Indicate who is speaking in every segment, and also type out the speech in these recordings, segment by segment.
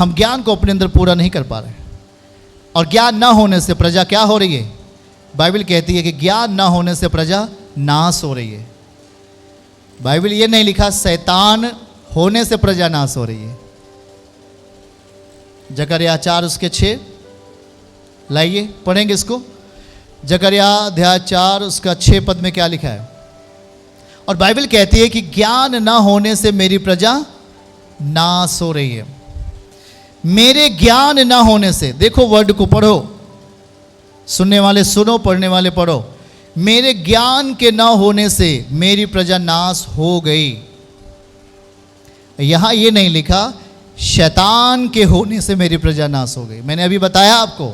Speaker 1: हम ज्ञान को अपने अंदर पूरा नहीं कर पा रहे हैं। और ज्ञान ना होने से प्रजा क्या हो रही है? बाइबल कहती है कि ज्ञान ना होने से प्रजा नाश हो रही है। बाइबल ये नहीं लिखा शैतान होने से प्रजा नाश हो रही है। जकरया 4 उसके 6 लाइए, पढ़ेंगे इसको। जकरया अध्याय 4 उसका 6 पद में क्या लिखा है? और बाइबल कहती है कि ज्ञान ना होने से मेरी प्रजा नाश हो रही है। मेरे ज्ञान ना होने से, देखो वर्ड को पढ़ो, सुनने वाले सुनो, पढ़ने वाले पढ़ो। मेरे ज्ञान के ना होने से मेरी प्रजा नाश हो गई। यहां यह नहीं लिखा शैतान के होने से मेरी प्रजा नाश हो गई। मैंने अभी बताया आपको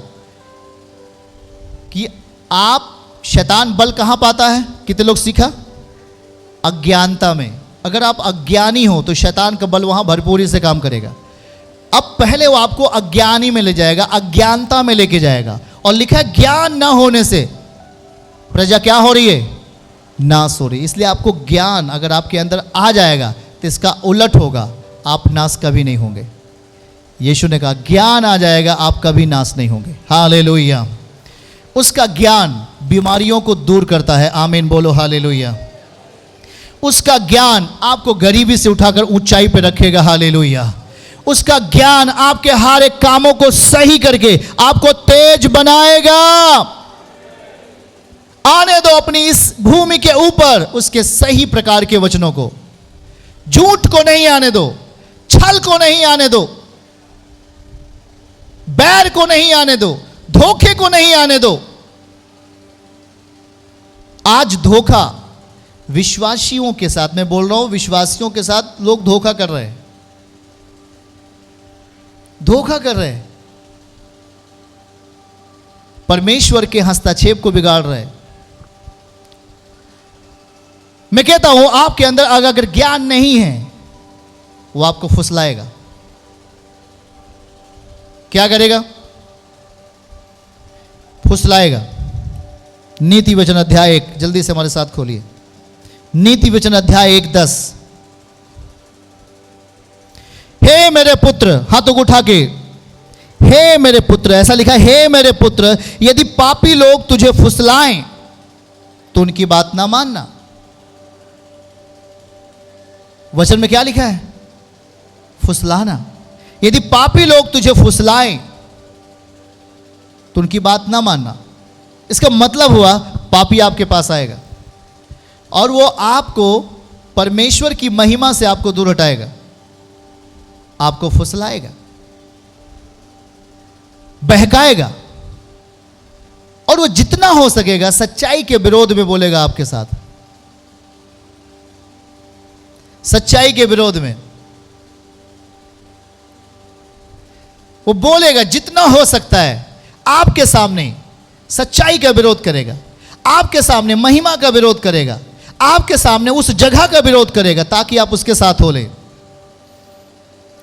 Speaker 1: कि आप शैतान बल कहां पाता है? कितने लोग सीखा? अज्ञानता में। अगर आप अज्ञानी हो तो शैतान का बल वहां भरपूरी से काम करेगा। अब पहले वो आपको अज्ञानी में ले जाएगा, अज्ञानता में लेके जाएगा। और लिखा है ज्ञान ना होने से प्रजा क्या हो रही है? नाश हो रही है। इसलिए आपको ज्ञान अगर आपके अंदर आ जाएगा तो इसका उलट होगा, आप नाश कभी नहीं होंगे। यीशु ने कहा ज्ञान आ जाएगा, आप कभी नाश नहीं होंगे। हालेलुया। उसका ज्ञान बीमारियों को दूर करता है। आमीन बोलो हालेलुया। उसका ज्ञान आपको गरीबी से उठाकर ऊंचाई पे रखेगा। हालेलुया। उसका ज्ञान आपके हर एक कामों को सही करके आपको तेज बनाएगा। आने दो अपनी इस भूमि के ऊपर उसके सही प्रकार के वचनों को। झूठ को नहीं आने दो, छल को नहीं आने दो, बैर को नहीं आने दो, धोखे को नहीं आने दो। आज धोखा विश्वासियों के साथ, मैं बोल रहा हूं विश्वासियों के साथ लोग धोखा कर रहे हैं, धोखा कर रहे हैं, परमेश्वर के हस्तक्षेप को बिगाड़ रहे हैं। मैं कहता हूं आपके अंदर अगर ज्ञान नहीं है वो आपको फुसलाएगा। क्या करेगा? फुसलाएगा। नीति वचन अध्याय 1, जल्दी से हमारे साथ खोलिए। नीति वचन अध्याय 1:10। हे मेरे पुत्र, हाथों को उठा के, हे मेरे पुत्र, ऐसा लिखा है, हे मेरे पुत्र, यदि पापी लोग तुझे फुसलाएं तो उनकी बात ना मानना। वचन में क्या लिखा है? फुसलाना। यदि पापी लोग तुझे फुसलाएं तो उनकी बात ना मानना। इसका मतलब हुआ पापी आपके पास आएगा और वो आपको परमेश्वर की महिमा से आपको दूर हटाएगा, आपको फुसलाएगा, बहकाएगा और वो जितना हो सकेगा सच्चाई के विरोध में बोलेगा आपके साथ, सच्चाई के विरोध में वो बोलेगा। जितना हो सकता है आपके सामने सच्चाई का विरोध करेगा, आपके सामने महिमा का विरोध करेगा, आपके सामने उस जगह का विरोध करेगा ताकि आप उसके साथ हो ले।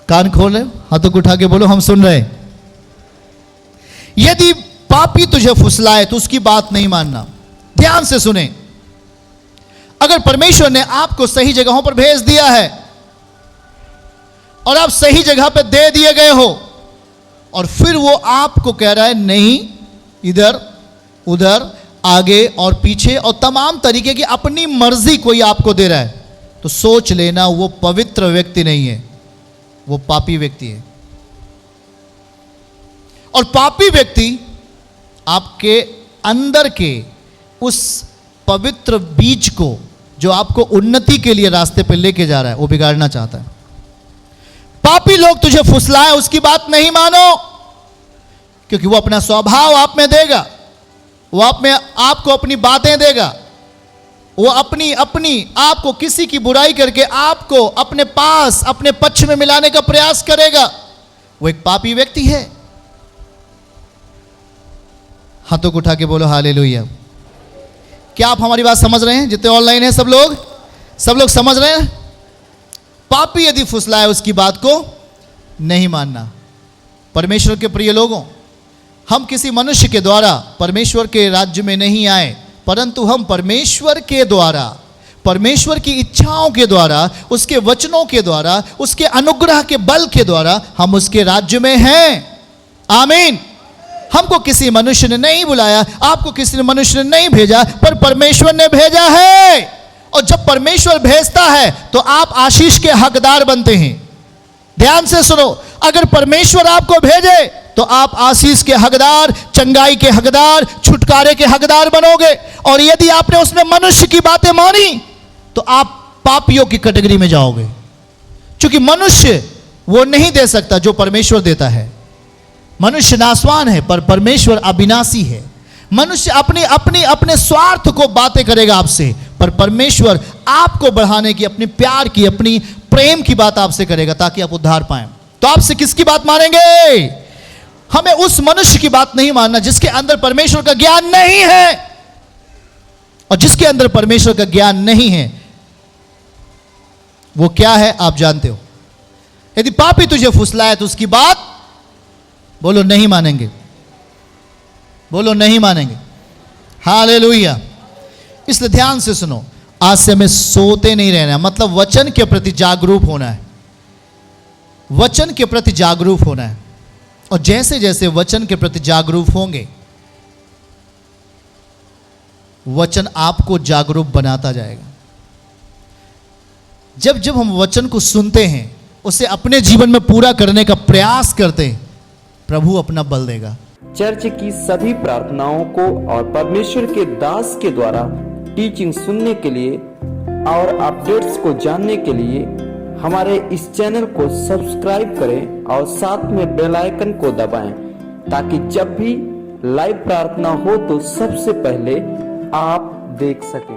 Speaker 1: कान खोल ले, हाथों को उठा के बोलो हम सुन रहे। यदि पापी तुझे फुसलाए तो उसकी बात नहीं मानना। ध्यान से सुने। अगर परमेश्वर ने आपको सही जगहों पर भेज दिया है और आप सही जगह पर दे दिए गए हो और फिर वो आपको कह रहा है नहीं, इधर उधर आगे और पीछे और तमाम तरीके की अपनी मर्जी कोई आपको दे रहा है, तो सोच लेना वो पवित्र व्यक्ति नहीं है, वो पापी व्यक्ति है। और पापी व्यक्ति आपके अंदर के उस पवित्र बीज को जो आपको उन्नति के लिए रास्ते पर लेके जा रहा है वो बिगाड़ना चाहता है। पापी लोग तुझे फुसलाए उसकी बात नहीं मानो, क्योंकि वो अपना स्वभाव आप में देगा, वो आप में आपको अपनी बातें देगा, वो अपनी आपको किसी की बुराई करके आपको अपने पास अपने पक्ष में मिलाने का प्रयास करेगा। वो एक पापी व्यक्ति है। हाथों को उठा के बोलो हालेलुया। क्या आप हमारी बात समझ रहे हैं? जितने ऑनलाइन हैं सब लोग समझ रहे हैं? पापी यदि फुसलाए उसकी बात को नहीं मानना। परमेश्वर के प्रिय लोगों, हम किसी मनुष्य के द्वारा परमेश्वर के राज्य में नहीं आए, परंतु हम परमेश्वर के द्वारा परमेश्वर की इच्छाओं के द्वारा, उसके वचनों के द्वारा, उसके अनुग्रह के बल के द्वारा हम उसके राज्य में हैं। आमीन। हमको किसी मनुष्य ने नहीं बुलाया, आपको किसी मनुष्य ने नहीं भेजा, पर परमेश्वर ने भेजा है। और जब परमेश्वर भेजता है तो आप आशीष के हकदार बनते हैं। ध्यान से सुनो, अगर परमेश्वर आपको भेजे तो आप आशीष के हकदार, चंगाई के हकदार, छुटकारे के हकदार बनोगे। और यदि आपने उसमें मनुष्य की बातें मानी तो आप पापियों की कैटेगरी में जाओगे, क्योंकि मनुष्य वो नहीं दे सकता जो परमेश्वर देता है। मनुष्य नासवान है पर परमेश्वर अविनाशी है। मनुष्य अपने स्वार्थ को बातें करेगा आपसे, पर परमेश्वर आपको बढ़ाने की, अपने प्यार की, अपनी प्रेम की बात आपसे करेगा ताकि आप उद्धार पाएं। तो आपसे किसकी बात मानेंगे? हमें उस मनुष्य की बात नहीं मानना जिसके अंदर परमेश्वर का ज्ञान नहीं है। और जिसके अंदर परमेश्वर का ज्ञान नहीं है वो क्या है आप जानते हो। यदि पापी तुझे फुसलाए तो उसकी बात बोलो नहीं मानेंगे, बोलो नहीं मानेंगे। हालेलुया। इसलिए ध्यान से सुनो, आज से हमें सोते नहीं रहना, मतलब वचन के प्रति जागरूक होना है। वचन के प्रति जागरूक होना है। और जैसे जैसे वचन के प्रति जागरूक होंगे, वचन आपको जागरूक बनाता जाएगा। जब जब हम वचन को सुनते हैं, उसे अपने जीवन में पूरा करने का प्रयास करते हैं, प्रभु अपना बल देगा।
Speaker 2: चर्च की सभी प्रार्थनाओं को और परमेश्वर के दास के द्वारा टीचिंग सुनने के लिए और अपडेट्स को जानने के लिए हमारे इस चैनल को सब्सक्राइब करें और साथ में बेल आइकन को दबाएं, ताकि जब भी लाइव प्रार्थना हो तो सबसे पहले आप देख सकें।